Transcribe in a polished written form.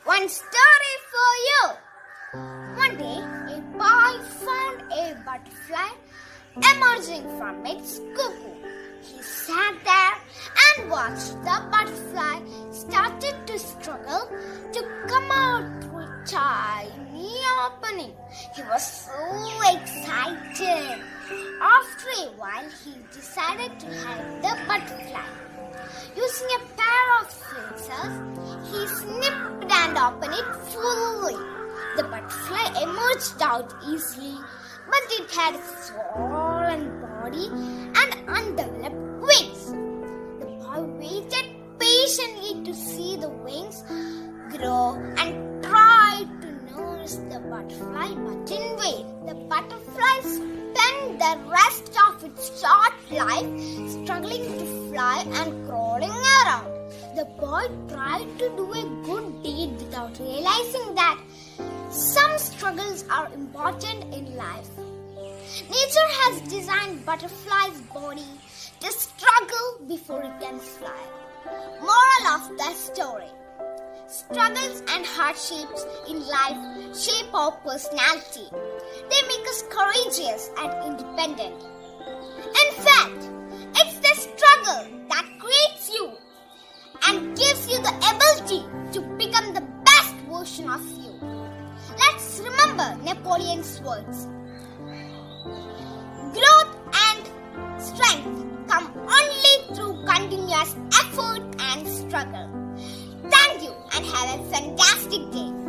One story for you. One day, a boy found a butterfly emerging from its cocoon. He sat there and watched the butterfly started to struggle to come out through a tiny opening. He was so excited. After a while, he decided to help the butterfly. Using a pair of scissors, he snipped and opened it fully. The butterfly emerged out easily, but it had a swollen body and undeveloped wings. The boy waited patiently to see the wings grow and tried to nurse the butterfly, but in vain. The butterfly spent the rest of its short life struggling to fly and crawling around. The boy tried to do a good deed without realizing that some struggles are important in life. Nature has designed butterfly's body to struggle before it can fly. Moral of the story: struggles and hardships in life shape our personality. They make us courageous and independent. In fact, it's the struggle that creates you and gives you the ability to become the best version of you. Let's remember Napoleon's words. Growth and strength come only through continuous effort and struggle. Thank you and have a fantastic day.